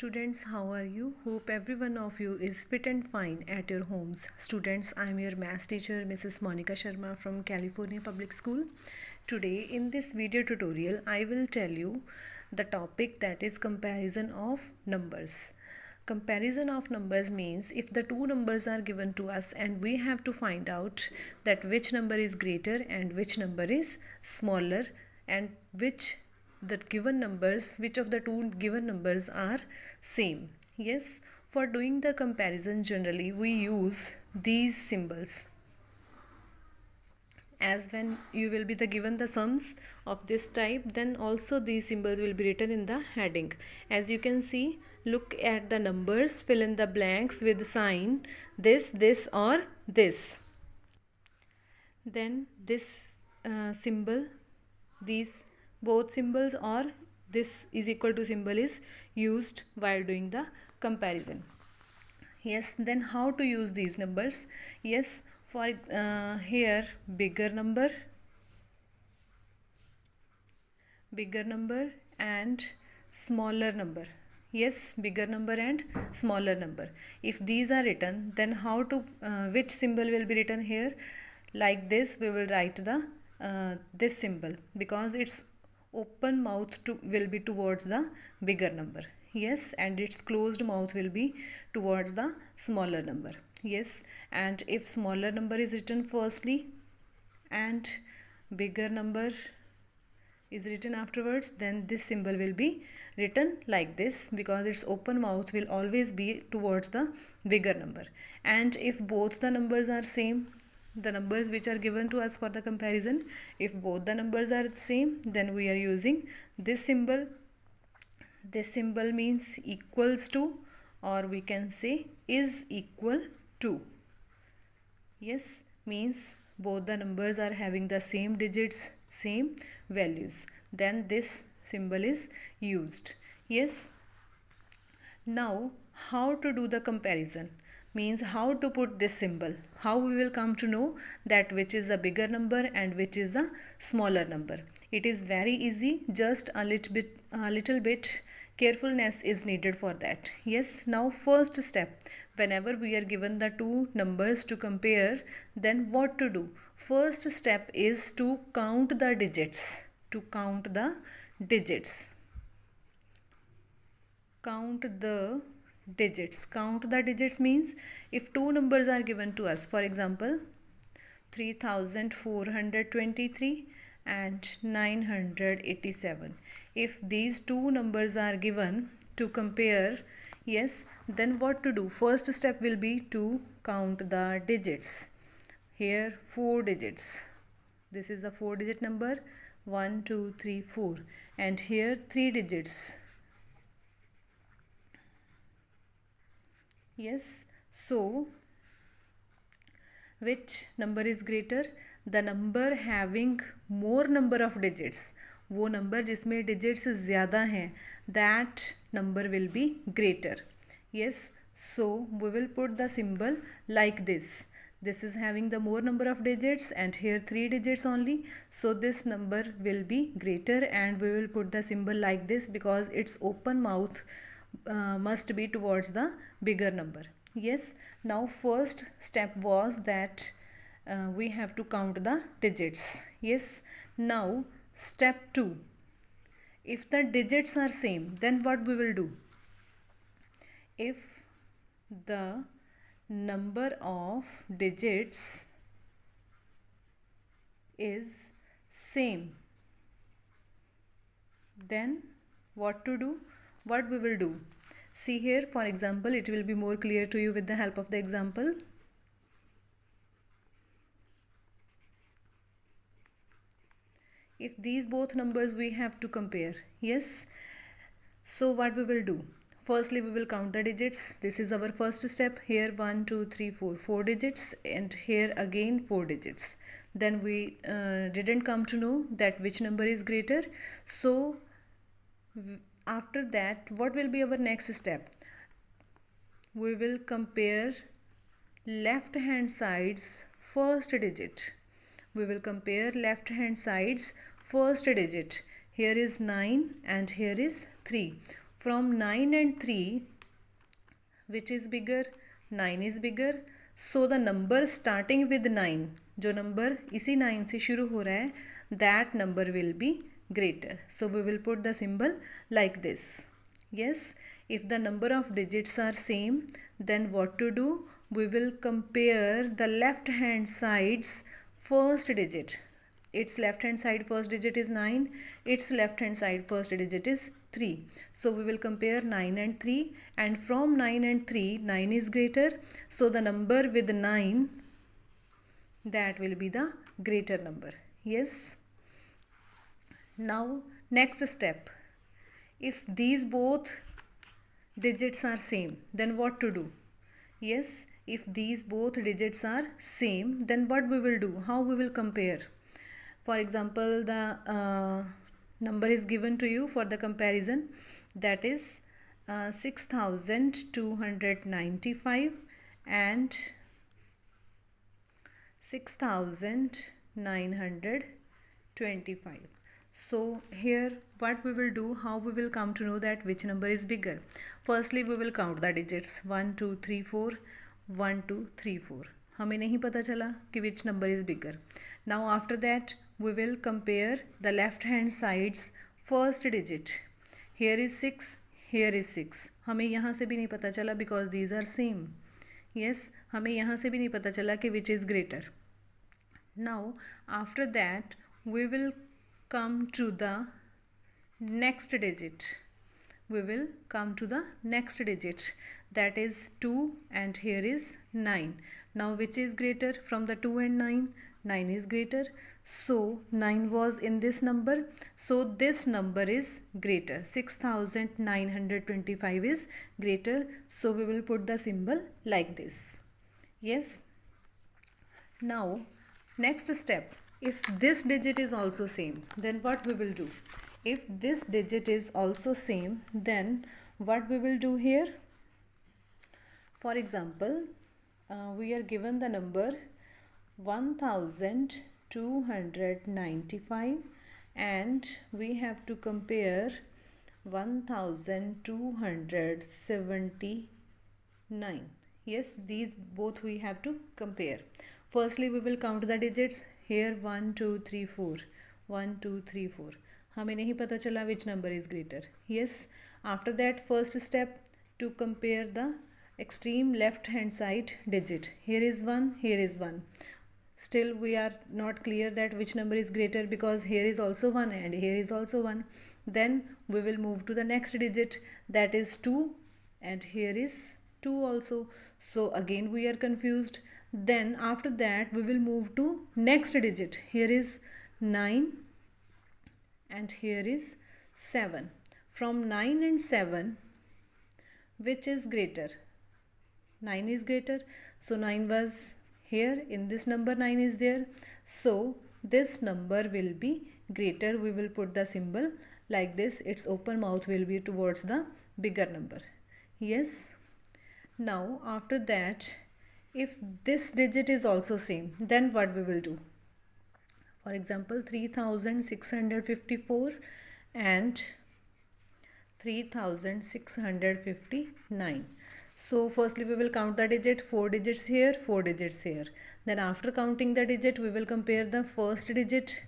students, how are you? Hope every one of you is fit and fine at your homes. Students, I am your math teacher Mrs. Monica Sharma from California Public School. Today in this video tutorial, I will tell you the topic that is comparison of numbers. Comparison of numbers means if the two numbers are given to us and we have to find out that which number is greater and which number is smaller and which of the two given numbers are same. Yes, for doing the comparison generally we use these symbols, as when you will be given the sums of this type, then also these symbols will be written in the heading. As you can see, look at the numbers, fill in the blanks with sign this or this. Then this symbol, these both symbols or this is equal to symbol is used while doing the comparison. Yes, then how to use these numbers? Yes, for here bigger number and smaller number. Yes, bigger number and smaller number. If these are written, then how to which symbol will be written here? Like this we will write the this symbol, because its open mouth will be towards the bigger number. Yes, and its closed mouth will be towards the smaller number. Yes, and if smaller number is written firstly and bigger number is written afterwards, then this symbol will be written like this, because its open mouth will always be towards the bigger number. And if both the numbers are same, the numbers which are given to us for the comparison, if both the numbers are same, then we are using this symbol. This symbol means equals to, or we can say is equal to. Yes, means both the numbers are having the same digits, same values, then this symbol is used. Yes, now how to do the comparison means how to put this symbol, how we will come to know that which is the bigger number and which is the smaller number. It is very easy, just a little bit carefulness is needed for that. Yes, now first step, whenever we are given the two numbers to compare, then what to do? First step is to count the digits. Count the digits means if two numbers are given to us, for example 3423 and 987, if these two numbers are given to compare, yes, then what to do? First step will be to count the digits. Here 4 digits, this is the 4-digit number, 1 2 3 4, and here 3 digits. Yes, so which number is greater? The number having more number of digits, वो number जिसमें digits ज़्यादा हैं, that number will be greater. Yes, so we will put the symbol like this. This is having the more number of digits and here 3 digits only, so this number will be greater, and we will put the symbol like this because its open mouth must be towards the bigger number. Yes, now first step was that we have to count the digits. Yes, now step 2, if the digits are same, then what we will do? If the number of digits is same, then what to do? What we will do? See here, for example, it will be more clear to you with the help of the example. If these both numbers we have to compare, yes, so what we will do? Firstly we will count the digits. This is our first step. Here 1 2 3 4, 4 digits, and here again 4 digits. Then we didn't come to know that which number is greater, so after that what will be our next step? We will compare left hand side's first digit. We will compare left hand side's first digit. Here is 9 and here is 3. from 9 and 3, which is bigger? 9 is bigger. So the number starting with 9, जो number इसी 9 से शुरू हो रहा है, that number will be greater. So we will put the symbol like this. Yes, if the number of digits are same, then what to do? We will compare the left hand side's first digit. Its left hand side first digit is 9, its left hand side first digit is 3. So we will compare 9 and 3, and from 9 and 3, 9 is greater. So the number with 9, that will be the greater number. Yes. Now next step. If these both digits are same, then what to do? Yes, if these both digits are same, then what we will do? How we will compare? For example, the number is given to you for the comparison, that is 6295 and 6925. So here what we will do, how we will come to know that which number is bigger? Firstly we will count the digits 1 2 3 4, 1 2 3 4. हमें नहीं पता चला कि which number is bigger. Now after that we will compare the left hand side's first digit. Here is 6, here is 6. हमें यहाँ से भी नहीं पता चला because these are same. Yes, हमें यहाँ से भी नहीं पता चला कि which is greater. Now after that we will come to the next digit. We will come to the next digit, that is 2, and here is 9. Now which is greater from the 2 and 9? 9 is greater. So 9 was in this number, so this number is greater. 6925 is greater, so we will put the symbol like this. Yes. Now next step, if this digit is also same, then what we will do? If this digit is also same, then what we will do here? For example, we are given the number 1295 and we have to compare 1279. Yes, these both we have to compare. Firstly we will count the digits. Here 1 2 3 4, 1 2 3 4. हमें नहीं पता चला which number is greater. Yes, after that first step, to compare the extreme left hand side digit. Here is 1, here is 1. Still we are not clear that which number is greater because here is also 1 and here is also 1. Then we will move to the next digit, that is 2, and here is 2 also. So again we are confused. Then after that we will move to next digit. Here is 9 and here is 7. From 9 and 7, which is greater? 9 is greater. So 9 was here, in this number 9 is there, so this number will be greater. We will put the symbol like this. Its open mouth will be towards the bigger number. Yes. Now after that, if this digit is also same, then what we will do? For example, 3654 and 3659. So firstly we will count the digit, 4 digits here, 4 digits here. Then after counting the digit, we will compare the first digit.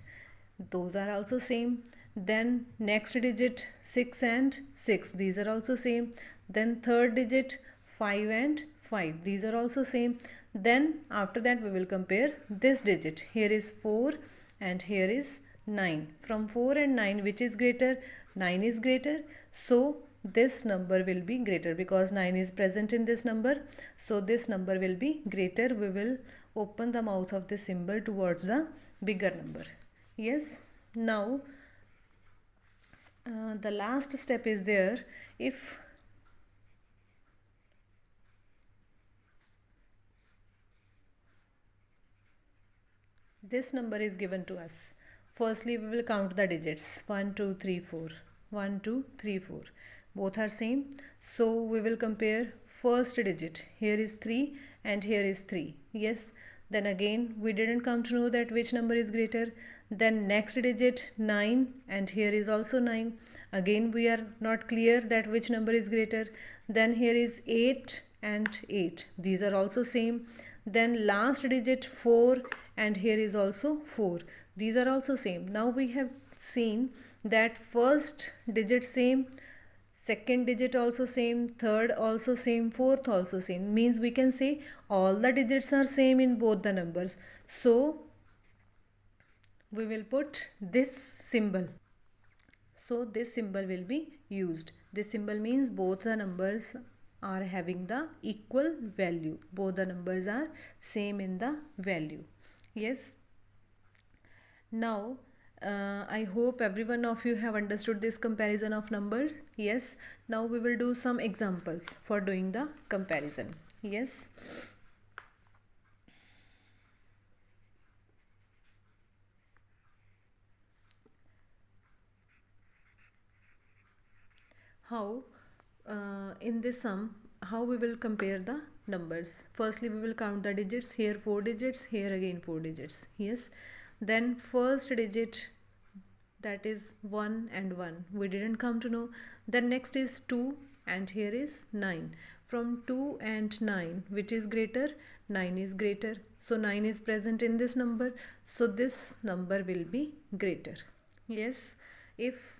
Those are also same. Then next digit 6 and 6. These are also same. Then third digit 5 and 5. These are also same. Then after that we will compare this digit. Here is 4 and here is 9. From 4 and 9, which is greater? 9 is greater. So this number will be greater because 9 is present in this number. So this number will be greater. We will open the mouth of this symbol towards the bigger number. Yes. Now the last step is there. If this number is given to us, firstly we will count the digits 1 2 3 4, 1 2 3 4. Both are same, so we will compare first digit. Here is 3 and here is 3. Yes. Then again we didn't come to know that which number is greater. Then next digit 9 and here is also 9. again we are not clear that which number is greater. Then here is 8 and 8, these are also same. Then last digit 4, and here is also 4, these are also same. Now we have seen that first digit same, second digit also same, third also same, fourth also same, means we can say all the digits are same in both the numbers. So we will put this symbol. So this symbol will be used. This symbol means both the numbers are having the equal value. Both the numbers are same in the value. Yes. Now I hope every one of you have understood this comparison of numbers. Yes. Now we will do some examples for doing the comparison. Yes. How in this sum, how we will compare the numbers? Firstly we will count the digits. Here 4 digits, here again 4 digits. Yes. Then first digit, that is 1 and 1, we didn't come to know. Then next is 2, and here is 9. From 2 and 9, which is greater? 9 is greater, so 9 is present in this number, so this number will be greater. Yes. If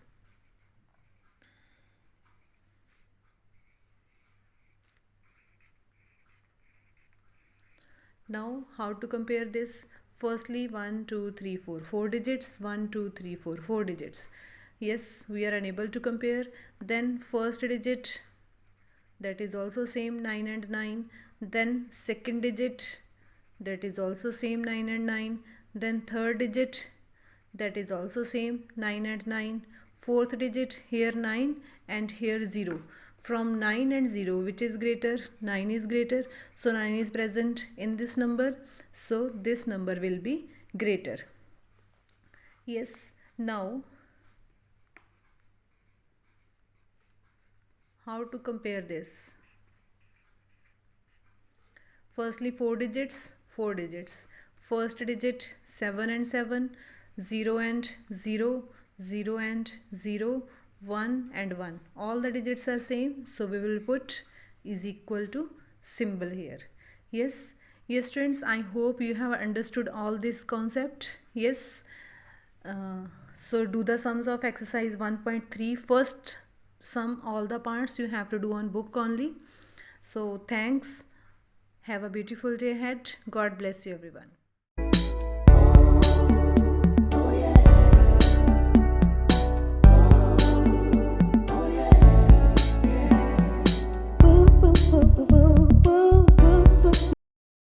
now how to compare this? Firstly 1 2 3 4, 4 digits, 1 2 3 4, 4 digits. Yes, we are unable to compare. Then first digit, that is also same, 9 and 9. Then second digit, that is also same, 9 and 9. Then third digit, that is also same, 9 and 9. Fourth digit, here 9 and here 0. From 9 and 0, which is greater? 9 is greater, so 9 is present in this number, so this number will be greater. Yes. Now how to compare this? Firstly 4 digits, 4 digits. First digit 7 and 7, 0 and 0, 0 and 0, 1 and 1. All the digits are same, so we will put is equal to symbol here. Yes. Yes students, I hope you have understood all this concept. Yes. So do the sums of exercise 1.3. First sum all the parts you have to do on book only. So thanks. Have a beautiful day ahead. God bless you everyone.